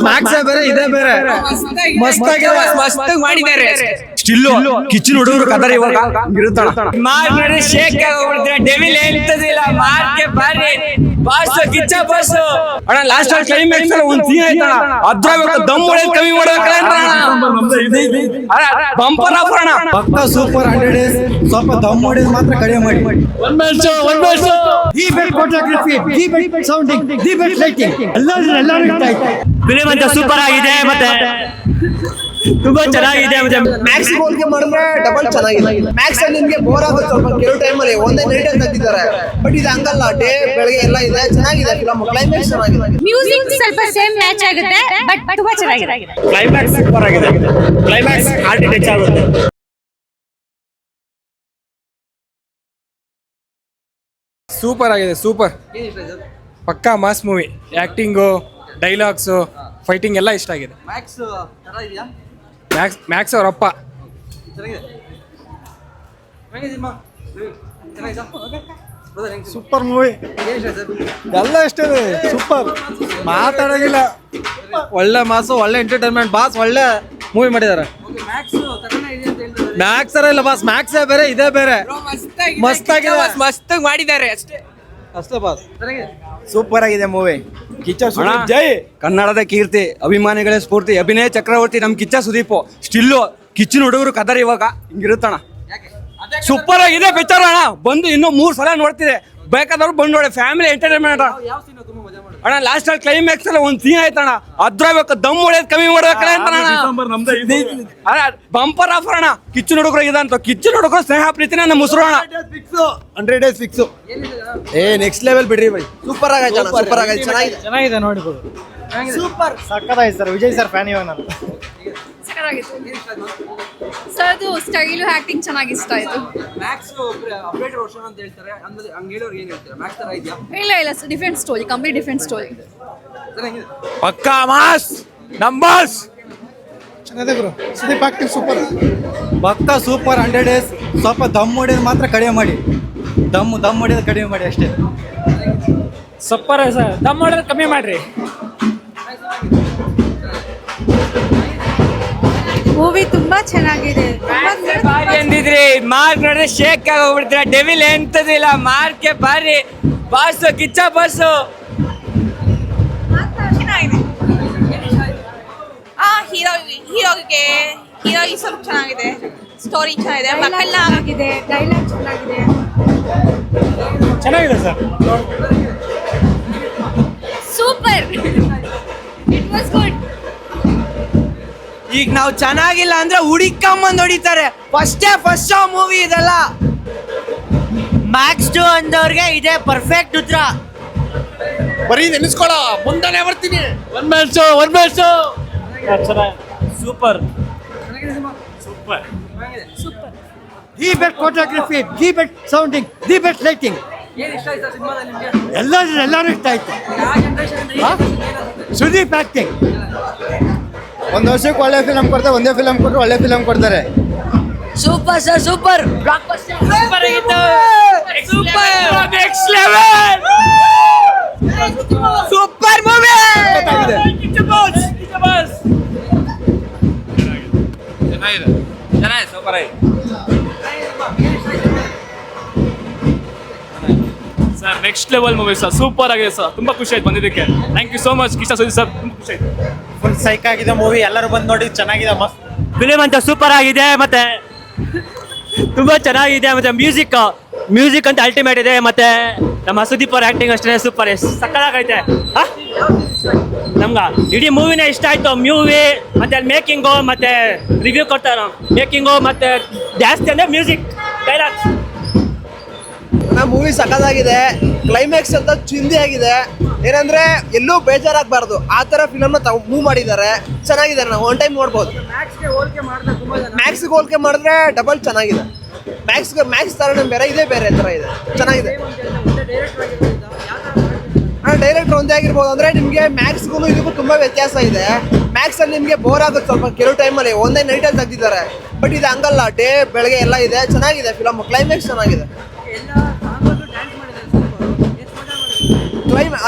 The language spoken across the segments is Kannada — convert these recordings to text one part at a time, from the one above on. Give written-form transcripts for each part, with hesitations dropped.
ಮ್ಯಾಕ್ಸ್ ಬೇರೆ ಇದೆ ಬೇರೆ ಮಸ್ತ್ ಮಾಡಿದ್ದಾರೆ. ಸ್ಟಿಲ್ಲು ಕಿಚ್ಚು ಹುಡುಗರು ಕದರ್ ಇವಾಗ ಮಾರ್ಕ್ ಶೇಕ್ ಆಗೋಗ್ಬಿಡ್ತಾರೆ. ಡೆವಿಲ್ ಹೇಳ್ತದಿಲ್ಲ ಮಾರ್ಕ್ ಬಾರಿ ಬಾಸ್ ಕಿಚ್ಚ ಬಾಸ್ ಅಣ್ಣ. ಲಾಸ್ಟ್ ಕ್ಲೈಮ್ಯಾಕ್ಸ್ ಒಂದ್ ಸೀನ್ ಆಯ್ತಣ್ಣ, ಅದ್ರಾಗ ದಮ್ ಹೊಡೆದ್ ಕಮ್ಮಿ ಬಂಪರ್ ಆಫರ್ ಅಣ್ಣ. ಪಕ್ಕ ಸೂಪರ್ 100 days. ಸ್ವಲ್ಪ ದಮ್ ಹೊಡೆದ್ ಮಾತ್ರ ಕಡಿಮೆ ಮಾಡಿ. One man show the best photography, the best sounding, the best lighting ಎಲ್ಲರೂ ಇಷ್ಟ ಆಯ್ತು. ಫಿಲ್ಮ್ ಅಂತ ಸೂಪರ್ ಆಗಿದೆ, ಮತ್ತೆ ತುಂಬಾ ಚೆನ್ನಾಗಿದೆ. ಮತ್ತೆ ಮ್ಯಾಕ್ಸ್ ಗೋಲ್ಗೆ ಮಾಡಿದ್ರೆ ಡಬಲ್ ಚೆನ್ನಾಗಿದೆ. ಮ್ಯಾಕ್ಸ್ ಅಲ್ಲಿ ನಿಮ್ಗೆ ಬೋರ್ ಆಗುತ್ತೆ ಸ್ವಲ್ಪ ಕೆಲವು ಟೈಮ್ ಅಲ್ಲಿ, ಒಂದೇ ನೈಟ್ ಅಲ್ಲಿ ತೆಗ್ದಿದ್ದಾರೆ. ಬಟ್ ಇದು ಹಂಗಲ್ಲ, ಡೇ ಬೆಳಗ್ಗೆ ಎಲ್ಲ ಇದೆ, ಚೆನ್ನಾಗಿದೆ ಫಿಲಮ್. ಕ್ಲೈಮ್ಯಾಕ್ಸ್ ಚೆನ್ನಾಗಿದೆ. ಮ್ಯೂಸಿಕ್ ಸ್ವಲ್ಪ ಸೇಮ್ ಮ್ಯಾಚ್ ಆಗುತ್ತೆ, ಬಟ್ ತುಂಬಾ ಚೆನ್ನಾಗಿದೆ. ಕ್ಲೈಮ್ಯಾಕ್ಸ್ ಸೂಪರ್ ಆಗಿದೆ. ಕ್ಲೈಮ್ಯಾಕ್ಸ್ ಹಾರ್ಟ್ ಟಚ್ ಆಗುತ್ತೆ. ಸೂಪರ್ ಆಗಿದೆ, ಸೂಪರ್. ಪಕ್ಕಾ mass movie. Acting, dialogues, fighting ಎಲ್ಲ ಇಷ್ಟ ಆಗಿದೆ. ಮ್ಯಾಕ್ಸ್ ಅವರಪ್ಪ. ಸೂಪರ್ ಮೂವಿ, ಎಲ್ಲ ಇಷ್ಟ ಇದೆ. ಸೂಪರ್, ಮಾತಾಡೋಗಿಲ್ಲ. ಒಳ್ಳೆ ಮಾಸು, ಒಳ್ಳೆ ಎಂಟರ್ಟೈನ್ಮೆಂಟ್. ಬಾಸ್ ಒಳ್ಳೆ ಮೂವಿ ಮಾಡಿದ್ದಾರೆ. ಮ್ಯಾಕ್ಸ್ ಇಲ್ಲ ಬಾಸ್, ಮ್ಯಾಕ್ಸ್ ಬೇರೆ ಇದೆ ಬೇರೆ ಮಸ್ತ್ ಆಗಿದೆ. ಮಸ್ತ್ ಮಾಡಿದ್ದಾರೆ ಅಷ್ಟೇ ಬಾಸ್. ಸೂಪರ್ ಆಗಿದೆ ಮೂವಿ. ಕಿಚ್ಚ ಸುದೀಪ್ ಜೈ. ಕನ್ನಡದ ಕೀರ್ತಿ, ಅಭಿಮಾನಿಗಳೇ ಸ್ಫೂರ್ತಿ, ಅಭಿನಯ ಚಕ್ರವರ್ತಿ ನಮ್ ಕಿಚ್ಚ ಸುದೀಪ್. ಸ್ಟಿಲ್ಲು ಕಿಚ್ಚಿನ ಹುಡುಗರು ಕದರ್ ಇವಾಗ ಹಿಂಗಿರುತ್ತಣ. ಸೂಪರ್ ಆಗಿದೆ ಪಿಕ್ಚರ್ ಅಣ್ಣ. ಬಂದು ಇನ್ನೂ 3 ಸಲ ನೋಡ್ತಿದೆ, ಬೇಕಾದವ್ರು ಬಂದು ನೋಡಿ. ಫ್ಯಾಮಿಲಿ ಎಂಟರ್ಟೈನ್ಮೆಂಟ್ ಅಣ್ಣ. ಲಾಸ್ಟ್ ಕ್ಲೈಮ್ಯಾಕ್ಸ್ ಅಲ್ಲಿ ಒಂದ್ ಸೀನ್ ಆಯ್ತಣ್ಣ, ಅದ್ರಾಗ ದಮ್ ಹೊಡೆದ್ ಕಮ್ಮಿ ಮಾಡ್ಬೇಕಲ್ಲ ಅಂತ ಬಂಪರ್ ಆಫರ್ ಅಣ್ಣ. ಕಿಚ್ಚು ಹುಡುಗರು ಇದಂತ, ಕಿಚ್ಚು ಹುಡುಗರು ಸ್ನೇಹ ಪ್ರೀತಿನ ನಮ್ಮ ಮುಸ್ರು ಅಣ್ಣ. 100 days ಫಿಕ್ಸ್. ನೆಕ್ಸ್ಟ್ ಲೆವೆಲ್ ಬಿಡ್ರಿ ಬೈ. ಸೂಪರ್ ಆಗೈತೆ, ಸೂಪರ್ ಆಗೈತೆ, ಚೆನ್ನಾಗಿದೆ ನೋಡಿಬೋದು. ಸೂಪರ್ ಸಕ್ಕತ್ತಾಗಿದೆ ಸರ್. ವಿಜಯ್ ಸರ್ ಫ್ಯಾನ್ ಇವಾಗ ನಾನು. ಸರ್ ಅದು ಸ್ಟೈಲು ಆಕ್ಟಿಂಗ್ ಚೆನ್ನಾಗಿ ಇಷ್ಟ ಆಯ್ತು. ಮ್ಯಾಕ್ಸ್ ಅಪ್ಡೇಟರ್ ವರ್ಷನ್ ಅಂತ ಹೇಳ್ತಾರೆ, ಹಂಗೆ ಹೇಳೋರು ಏನ್ ಹೇಳ್ತಾರೆ? ಮ್ಯಾಕ್ಸ್ ತರ ಇದೆಯಾ? ಇಲ್ಲ different story, complete different story. ಪಕ್ಕಾ ಮಾಸ್ ನಂಬರ್ಸ್. ಚೆನ್ನಾಗಿದೆ ಗುರು. Sudeep acting super. ಪಕ್ಕಾ ಸೂಪರ್ 100 days. ಸ್ವಲ್ಪ ದಮ್ ಹೊಡೆಯೋದು ಮಾತ್ರ ಕಡಿಮೆ ಮಾಡಿ. ದಮ್ ಹೊಡೆಯೋದು ಕಡಿಮೆ ಮಾಡಿ ಅಷ್ಟೇ. Super sir. ದಮ್ ಮಾಡೋದು ಕಮ್ಮಿ ಮಾಡ್ರಿ. ಮೂವಿ ತುಂಬಾ ಚೆನ್ನಾಗಿದೆ. ಬಾರಿ ಅಂದಿದ್ರಿ, ಮಾರ್ಕ್ ನೋಡಿದ್ರೆ ಶೇಕ್ ಆಗೋಗ್ಬಿಡ್ತಾರೆ. ಡೆವಿಲ್ ಎಂತದಿಲ್ಲ ಮಾರ್ಕ್ ಬಾರಿ ಬಾಸ್ ಕಿಚ್ಚ ಬಾಸ್. ಹೀರೋಗೆ ಸ್ವಲ್ಪ ಚೆನ್ನಾಗಿದೆ, ಸ್ಟೋರಿ ಚೆನ್ನಾಗಿದೆ, ಮಕ್ಕಳನ್ನ ಆಗಿದೆ, ಡೈಲಾಗ್ ಚೆನ್ನಾಗಿದೆ sir. Super, it was good. ಈಗ ನಾವು ಚೆನ್ನಾಗಿಲ್ಲ ಅಂದ್ರೆ ಹುಡುಕಂಬಂದ್ ಹೊಡಿತಾರೆ. ಫಸ್ಟ್ ಶೋ ಮೂವಿ ಇದೆಲ್ಲ. ಮ್ಯಾಕ್ಸ್ 2 ಅಂದವ್ರಿಗೆ ಇದೆ ಪರ್ಫೆಕ್ಟ್ ಉತ್ತರ. ಬರೀ ನೆನೆಸ್ಕೊಳ, ಮುಂದಾನೆ ಬರ್ತೀನಿ. One man show super. The best photography, the best sounding, the best lighting ಎಲ್ಲರೂ ಇಷ್ಟ ಆಯ್ತು. ಸುದೀಪ್ ಆಕ್ಟಿಂಗ್. ಒಂದು ವರ್ಷಕ್ಕೆ ಒಳ್ಳೆ ಫಿಲಮ್ ಕೊಡ್ತಾರೆ, ಒಂದೇ ಫಿಲಮ್ ಕೊಟ್ಟರು ಒಳ್ಳೆ ಫಿಲಮ್ ಕೊಡ್ತಾರೆ. ಸೂಪರ್ ಸರ್, ಸೂಪರ್ ಸೂಪರ್ ಆಗಿತ್ತು. Super next level super movie. ಚೆನ್ನಾಗಿದೆ ಸೂಪರ್ ಆಗಿದೆ sir. Next level movie sir, super ಆಗಿದೆ ಸರ್. ತುಂಬಾ ಖುಷಿ ಆಯ್ತು ಬಂದಿದ್ದಕ್ಕೆ. Thank you so much Kichcha Sudeep sir, ತುಂಬಾ ಖುಷಿ ಆಯ್ತು. ಫುಲ್ ಸೈಕ್ ಆಗಿದೆ ಮೂವಿ. ಎಲ್ಲರೂ ಬಂದು ನೋಡಿ, ಚೆನ್ನಾಗಿದೆ. ಮಸ್ತ್ ಫಿಲ್ಮ್ ಅಂತ ಸೂಪರ್ ಆಗಿದೆ, ಮತ್ತೆ ತುಂಬಾ ಚೆನ್ನಾಗಿದೆ. ಮತ್ತೆ ಮ್ಯೂಸಿಕ್ ಅಂತ ಅಲ್ಟಿಮೇಟ್ ಇದೆ. ಮತ್ತೆ ನಮ್ಮ ಸುದೀಪ್ ಅವ್ರ ಆಕ್ಟಿಂಗ್ ಅಷ್ಟೇ ಸೂಪರ್, ಸಕ್ಕತ್ತಾಗೈತೆ. ನಮ್ಗೆ ಇಡೀ ಮೂವಿನೇ ಇಷ್ಟ ಆಯ್ತು. ಮೂವಿ ಮತ್ತೆ ಅಲ್ಲಿ ಮೇಕಿಂಗು, ಮತ್ತೆ ರಿವ್ಯೂ ಕೊಡ್ತಾರೆ ಮೇಕಿಂಗು, ಮತ್ತೆ ಜಾಸ್ತಿ ಅಂದ್ರೆ ಮ್ಯೂಸಿಕ್, ಡೈಲಾಗ್ಸ್. ಮೂವಿ ಸಖತ್ತಾಗಿದೆ. ಕ್ಲೈಮ್ಯಾಕ್ಸ್ ಅಂತ ಚಿಂದಿ ಆಗಿದೆ. ಏನಂದ್ರೆ ಎಲ್ಲೂ ಬೇಜಾರಾಗಬಾರ್ದು ಆ ತರ ಫಿಲಮ್ ನ ಮೂವ್ ಮಾಡಿದ್ದಾರೆ. ಚೆನ್ನಾಗಿದೆ, ನಾವು ಒನ್ ಟೈಮ್ ನೋಡ್ಬೋದು. ಮ್ಯಾಕ್ಸ್ ಹೋಲಿಕೆ ಮಾಡಿದ್ರೆ ಡಬಲ್ ಚೆನ್ನಾಗಿದೆ. ಮ್ಯಾಕ್ಸ್ ತರ ಬೇರೆ, ಇದೇ ಬೇರೆ ತರ ಇದೆ, ಚೆನ್ನಾಗಿದೆ. ಡೈರೆಕ್ಟರ್ ಒಂದೇ ಆಗಿರ್ಬೋದು. ಅಂದ್ರೆ ನಿಮ್ಗೆ ಮ್ಯಾಕ್ಸ್ಗೂ ಇದಕ್ಕೂ ತುಂಬಾ ವ್ಯತ್ಯಾಸ ಇದೆ. ಮ್ಯಾಕ್ಸ್ ಅಲ್ಲಿ ನಿಮ್ಗೆ ಬೋರ್ ಆಗುತ್ತೆ ಸ್ವಲ್ಪ ಕೆಲವು ಟೈಮಲ್ಲಿ, ಒಂದೇ ನೈಟ್ ಅಲ್ಲಿ ತೆಗ್ದಿದ್ದಾರೆ. ಬಟ್ ಇದು ಹಂಗಲ್ಲ, ಡೇ ಬೆಳಗ್ಗೆ ಎಲ್ಲ ಇದೆ, ಚೆನ್ನಾಗಿದೆ ಫಿಲಮ್. ಕ್ಲೈಮ್ಯಾಕ್ಸ್ ಚೆನ್ನಾಗಿದೆ.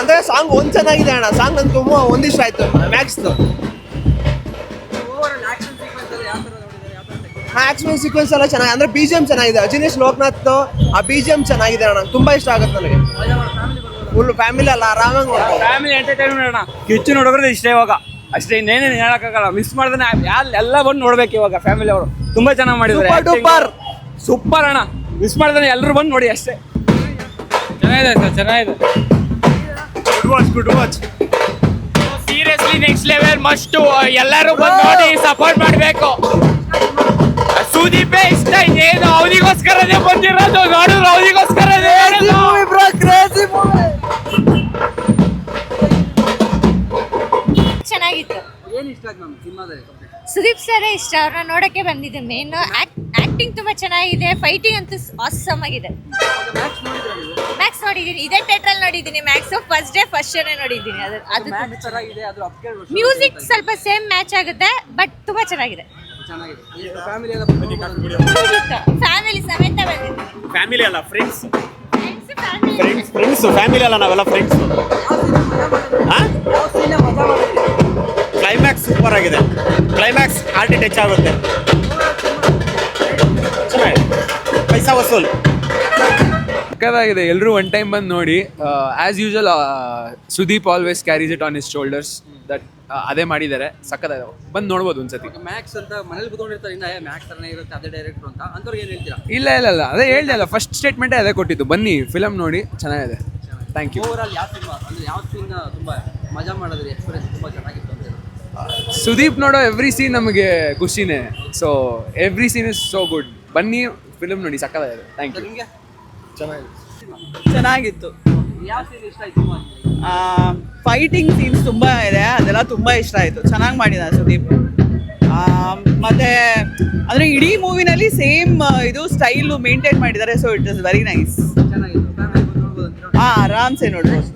ಅಂದ್ರೆ ಸಾಂಗ್ ಒಂದ್ ಚೆನ್ನಾಗಿದೆ ಅಣ್ಣ. ಸಾಂಗ್ ನನ್ಗೆ ತುಂಬಾ ಒಂದಿಷ್ಟ ಆಯ್ತು ಮ್ಯಾಕ್ಸ್ ಆಕ್ಷನ್ ಸೀಕ್ವೆನ್ಸ್ ಎಲ್ಲ ಚೆನ್ನಾಗಿದೆ. ಅಂದ್ರೆ BGM ಚೆನ್ನಾಗಿದೆ. ಅಜಿನೇಶ್ ಲೋಕನಾಥ್ ಆ BGM ಚೆನ್ನಾಗಿದೆ ಅಣ್ಣ. ತುಂಬಾ ಇಷ್ಟ ಆಗುತ್ತೆ ನನಗೆ. ಫುಲ್ ಫ್ಯಾಮಿಲಿ ಅಲ್ಲ, ಆರಾಮಾಗಿ ನೋಡ್ಬೋದು. ಫ್ಯಾಮಿಲಿ ಎಂಟರ್ಟೈನ್ಮೆಂಟ್ ಅಣ್ಣ. ಕಿಚ್ಚು ನೋಡೋದ್ರೆ ಇಷ್ಟ ಇವಾಗ ಅಷ್ಟೇ, ಇನ್ನೇನೇನು ಹೇಳಕ್ಕಾಗಲ್ಲ. ಮಿಸ್ ಮಾಡ್ದೆ ಎಲ್ಲ ಬಂದು ನೋಡ್ಬೇಕು ಇವಾಗ. ಫ್ಯಾಮಿಲಿ ಅವರು ತುಂಬಾ ಚೆನ್ನಾಗಿ ಮಾಡಿದ್ದಾರೆ. ಸೂಪರ್ ಅಣ್ಣ, ಮಿಸ್ ಮಾಡ್ದೆ ಎಲ್ಲರೂ ಬಂದು ನೋಡಿ ಅಷ್ಟೇ. ಚೆನ್ನಾಗಿದೆ ಸರ್, ಚೆನ್ನಾಗಿದೆ. Good watch. Seriously next level must. ಎಲ್ಲರೂ ಬಂದು ನೋಡಿ ಸಪೋರ್ಟ್ ಮಾಡಬೇಕು. ಸುದೀಪೇ ಇಷ್ಟ. ಏನು ಅವನಿಗೋಸ್ಕರನೇ ಬಂದಿರೋದು, ನೋಡಿದ್ರು ಅವನಿಗೋಸ್ಕರನೇ. ಚೆನ್ನಾಗಿತ್ತು. ಏನು ಇಷ್ಟ ಆಯ್ತು ನಮ್ಮ ಸಿನಿಮಾದಲ್ಲಿ? ಸುದೀಪ್ ಸರ್ ಇಷ್ಟ, ಅವ್ರನ್ನ ನೋಡಕ್ಕೆ ಬಂದಿದ್ದೆ. ಮೇನ್ ಆಕ್ಟಿಂಗ್ ತುಂಬಾ ಚೆನ್ನಾಗಿದೆ. ಫೈಟಿಂಗ್ ಅಂತೂ ಆಸಮ್ ಆಗಿದೆ. ಮ್ಯಾಕ್ಸ್ ನೋಡಿದ್ದೀನಿ, ಇದೇ ಥಿಯೇಟರ್ ಅಲ್ಲಿ ನೋಡಿದ್ದೀನಿ. ಮ್ಯಾಕ್ಸ್ ಫಸ್ಟ್ ಡೇ ಫಸ್ಟ್ ಶೋನೇ ನೋಡಿದ್ದೀನಿ. ಅದು ಮ್ಯೂಸಿಕ್ ಸ್ವಲ್ಪ ಸೇಮ್ ಮ್ಯಾಚ್ ಆಗುತ್ತೆ, ಬಟ್ ತುಂಬಾ ಚೆನ್ನಾಗಿದೆ. ಫ್ಯಾಮಿಲಿ ಸಮೇತ ಬಂದಿದ್ದೀನಿ. ಫ್ಯಾಮಿಲಿ ಅಲ್ಲ, ಫ್ರೆಂಡ್ಸ್. ಫ್ರೆಂಡ್ಸ್ ಫ್ರೆಂಡ್ಸ್ ಫ್ಯಾಮಿಲಿ ಅಲ್ಲ, ನಾವೆಲ್ಲ ಫ್ರೆಂಡ್ಸ್. ಕ್ಲೈಮ್ಯಾಕ್ಸ್ ಸೂಪರ್ ಆಗಿದೆ. ಕ್ಲೈಮ್ಯಾಕ್ಸ್ ಹಾರ್ಟ್ ಟಚ್ ಆಗುತ್ತೆ. ಚೆನ್ನಾಗಿದೆ, ಪೈಸಾ ವಸೂಲ್. ಸಕ್ಕತ್ತಾಗಿದೆ. ಎಲ್ಲರೂ ಒನ್ ಟೈಮ್ ಬಂದು ನೋಡಿ. As usual Sudeep always carries it on his shoulders. That ಅದೇ ಮಾಡಿದ್ದಾರೆ. ಸಕ್ಕತ್ತಾಗಿದೆ, ಬಂದು ನೋಡ್ಬೋದು ಒಂದ್ಸತಿ. ಮ್ಯಾಕ್ಸ್ ಅಂತ ಮನೇಲಿ ಕೂತ್ಕೊಂಡಿರ್ತಾರೆ, ಇನ್ನ ಮ್ಯಾಕ್ಸ್ ತರನೇ ಇರುತ್ತೆ ಅದೇ ಡೈರೆಕ್ಟರ್ ಅಂತ ಅಂತವ್ರಿಗೆ ಏನು ಹೇಳ್ತೀರಾ? ಇಲ್ಲ ಅದೇ ಹೇಳ್ದೆ ಅಲ್ಲ, ಫಸ್ಟ್ ಸ್ಟೇಟ್ಮೆಂಟೇ ಅದೇ ಕೊಟ್ಟಿದ್ದು. ಬನ್ನಿ ಫಿಲಮ್ ನೋಡಿ, ಚೆನ್ನಾಗಿದೆ. Thank you. ಓವರ್ ಆಲ್ ಯಾವ ಸಿನಿಮಾ ಅಂದ್ರೆ ಯಾವ ಸೀನ್ ತುಂಬಾ ಮಜಾ ಮಾಡಿದ್ರಿ, ಎಕ್ಸ್ಪೀರಿಯನ್ಸ್ ತುಂಬಾ ಚೆನ್ನಾಗಿತ್ತು ಅಂತ? ಸುದೀಪ್ ನೋಡೋ ಎವ್ರಿ ಸೀನ್ ನಮಗೆ ಖುಷಿನೇ. So every scene is so good. ಬನ್ನಿ ಫಿಲಮ್ ನೋಡಿ, ಸಕ್ಕತ್ತಾಗಿದೆ. Thank you. ನಿಮಗೆ ಚೆನ್ನಾಗಿತ್ತು. ಯಾವ ಸೀನ್ ಇಷ್ಟ ಆಯ್ತು? ಫೈಟಿಂಗ್ ಸೀನ್ಸ್ ತುಂಬ ಇದೆ, ಅದೆಲ್ಲ ತುಂಬ ಇಷ್ಟ ಆಯಿತು. ಚೆನ್ನಾಗಿ ಮಾಡಿದ್ದಾರೆ ಸುದೀಪ್. ಮತ್ತು ಅಂದರೆ ಇಡೀ ಮೂವಿನಲ್ಲಿ ಸೇಮ್ ಇದು ಸ್ಟೈಲು ಮೇಂಟೈನ್ ಮಾಡಿದ್ದಾರೆ. So it is very nice. ಚೆನ್ನಾಗಿತ್ತು. ಫ್ಯಾಮಿಲಿ ಬಂದು ನೋಡ್ಬೋದು ಅಂತೀರಾ? ಆರಾಮ್ಸೆ ನೋಡ್ಬೋದು.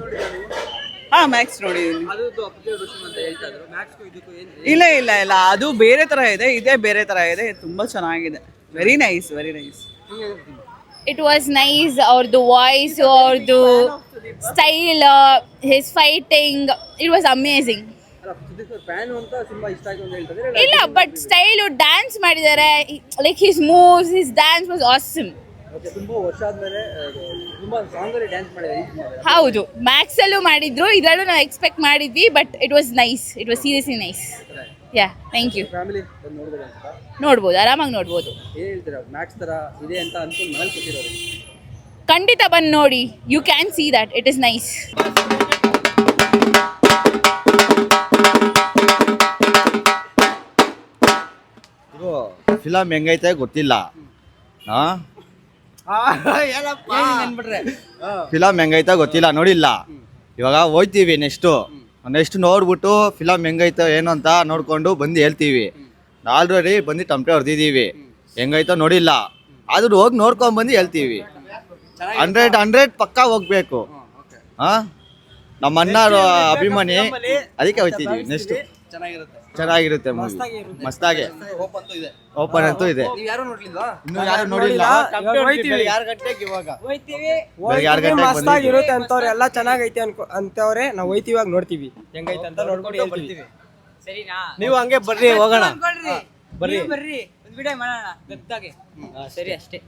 ಮ್ಯಾಕ್ಸ್ ನೋಡಿದ್ದೀನಿ. ಅದು ಅಪ್ಗ್ರೇಡ್ ವರ್ಷನ್ ಅಂತ ಹೇಳ್ತಾ ಇದ್ರು. ಮ್ಯಾಕ್ಸ್ಗೂ ಇದಕ್ಕೂ ಏನು? ಇಲ್ಲ ಅದು ಬೇರೆ ಥರ ಇದೆ, ಇದೇ ಬೇರೆ ಥರ ಇದೆ. ತುಂಬ ಚೆನ್ನಾಗಿದೆ. Very nice. It was nice. Our voice, our style, his fighting, it was amazing. Fan ಅಂತ ತುಂಬಾ ಇಷ್ಟ ಆಯ್ತು ಅಂತ ಹೇಳ್ತಾರೆ. ಇಲ್ಲ, ಬಟ್ ಸ್ಟೈಲ್ ಡ್ಯಾನ್ಸ್ ಮಾಡಿದ್ದಾರೆ. Like his moves, his dance was awesome. ತುಂಬಾ ವರ್ಷ ಆದ್ಮೇಲೆ ತುಂಬಾ ಸಾಂಗ್ ಅಲ್ಲಿ ಡ್ಯಾನ್ಸ್ ಮಾಡಿದ್ದಾರೆ. ಹೌದು, ಮ್ಯಾಕ್ಸ್ ಅಲ್ಲೂ ಮಾಡಿದ್ರು, ಇದರಲ್ಲೂ ನಾವು ಎಕ್ಸ್ಪೆಕ್ಟ್ ಮಾಡಿದ್ವಿ. But it was nice. It was seriously nice. Yeah, thank you. Family ಬಂದು ನೋಡ್ಬೋದು ಅಂತ? ನೋಡ್ಬೋದು, ಆರಾಮಾಗಿ ನೋಡ್ಬೋದು. ಏನು ಹೇಳ್ತೀರಾ? ಮ್ಯಾಕ್ಸ್ ತರ ಇದೆ ಅಂತ ಅನ್ಕೊಂಡು ಮನೇಲಿ ಕೂತಿರೋರು ಖಂಡಿತ ಬಂದು ನೋಡಿ. You can see that it is nice. Film ಹೆಂಗೈತೆ ಗೊತ್ತಿಲ್ಲ. ಫಿಲಮ್ ಹೆಂಗೈತೆ ಗೊತ್ತಿಲ್ಲ, ನೋಡಿಲ್ಲ. ಇವಾಗ ಹೋಯ್ತೀವಿ ನೆಕ್ಸ್ಟ್ ನೋಡ್ಬಿಟ್ಟು ಫಿಲಮ್ ಹೆಂಗೈತೆ ಏನು ಅಂತ ನೋಡ್ಕೊಂಡು ಬಂದು ಹೇಳ್ತೀವಿ. ಆಲ್ರೆಡಿ ಬಂದು ಟಮಟೆ ಹೊಡೆದಿದ್ದೀವಿ, ಹೆಂಗೈತೋ ನೋಡಿಲ್ಲ. ಆದ್ರೂ ಹೋಗಿ ನೋಡ್ಕೊಂಡ್ ಬಂದು ಹೇಳ್ತೀವಿ. 100 ಪಕ್ಕ ಹೋಗ್ಬೇಕು. ನಮ್ಮ ಅಣ್ಣ ಅಭಿಮಾನಿ, ಅದಕ್ಕೆ ಹೋಗ್ತಿದ್ದೀವಿ. ನೆಕ್ಸ್ಟ್ ಚೆನ್ನಾಗಿರುತ್ತೆ ಮೂವಿ, ಮಸ್ತಾಗೆ. ಓಪನ್ ಅಂತೂ ಇದೆ. ಇನ್ನು ಯಾರು ನೋಡಿಲ್ಲ. ಮಸ್ತಾಗಿರುತ್ತೆ ಅಂತವ್ರೆ, ಎಲ್ಲ ಚೆನ್ನಾಗೈತೆ ಅಂತವ್ರೆ. ನಾವು ಹೋಯ್ತಿವಾಗ ನೋಡ್ತೀವಿ ಹೆಂಗೈತೆ ಅಂತ ನೋಡ್ಕೊಂಡು ಹೇಳ್ತೀವಿ. ನೀವು ಹಂಗೆ ಬರ್ರಿ, ಹೋಗೋಣ. ಬರ್ರಿ ಒಂದು ವಿಡಿಯೋ ಮಾಡೋಣ ಗದ್ದಾಗೆ. ಸರಿ, ಅಷ್ಟೇ.